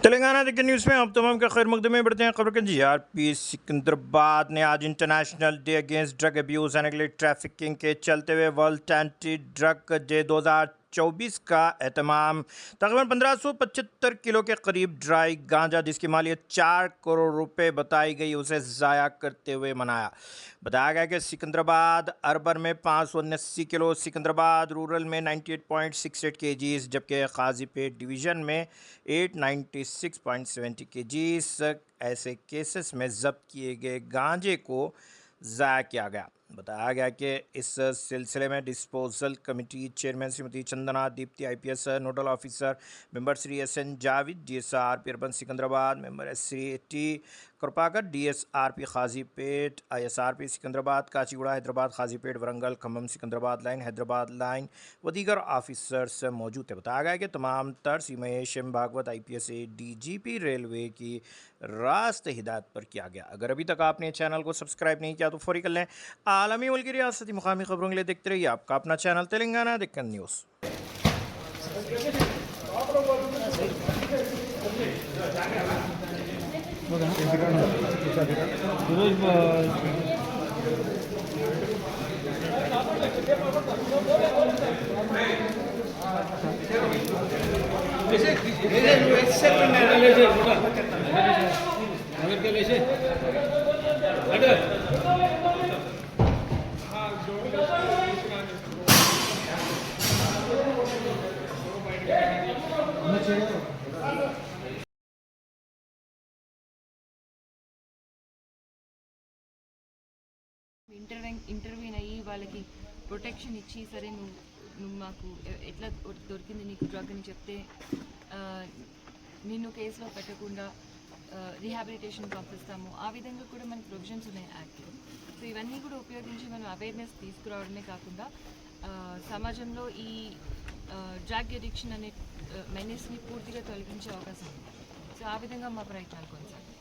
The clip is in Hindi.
तेलंगाना दिग्गज न्यूज़ में आप तमाम का खैर मकदम में बढ़ते हैं खबर के जीआरपी सिकंदराबाद ने आज international day against drug abuse and illegal trafficking के चलते हुए वर्ल्ड एंटी ड्रग डे 2024 का एहतमाम तकरीबन 1575 किलो के करीब ड्राई गांजा जिसकी मालियत 4 करोड़ रुपए बताई गई उसे ज़ाया करते हुए मनाया। बताया गया कि सिकंदराबाद अर्बन में 579 किलो, सिकंदराबाद रूरल में 98.68 केजीज, जबकि काजीपेट डिवीज़न में 896.70 केजीज ऐसे केसेस में जब्त किए गए गांजे को ज़ाया किया गया। बताया गया कि इस सिलसिले में disposal committee chairman Shrimati Chandana Deepti IPS nodal officer, member Shri SN Javid DSRP urban Secunderabad, member Shri T Kripakar DSRP Kazipet, ISRP Secunderabad Kacheguda Hyderabad, Kazipet Warangal Khammam Secunderabad line Hyderabad line व दीगर ऑफिसर्स मौजूद थे। बताया गया कि तमाम तर Shri Mahesh M Bhagwat IPS DGP railway की रास्त हिदायत पर किया गया। अगर अभी तक आपने चैनल को सब्सक्राइब नहीं किया तो फौरी कर लें। आलमी मुल्क की रियासती मुकामी खबरों के लिए देखते रहिए आपका अपना चैनल तेलंगाना दिक्कत न्यूज़। ఇంటర్వ్యూన్ అయ్యి వాళ్ళకి ప్రొటెక్షన్ ఇచ్చి సరే నువ్వు మాకు ఎట్లా దొరికింది నీకు డ్రగ్ అని చెప్తే నిన్ను కేసులో పెట్టకుండా రీహాబిలిటేషన్ పంపిస్తాము. ఆ విధంగా కూడా మనకి ప్రొవిజన్స్ ఉన్నాయి యాక్ట్లో. సో ఇవన్నీ కూడా ఉపయోగించి మనం అవేర్నెస్ తీసుకురావడమే కాకుండా సమాజంలో ఈ డ్రగ్ అడిక్షన్ అనే మెనేస్ని పూర్తిగా తొలగించే అవకాశం ఉంది. సో ఆ విధంగా మా ప్రయత్నాలు కొనసాగుతాయి.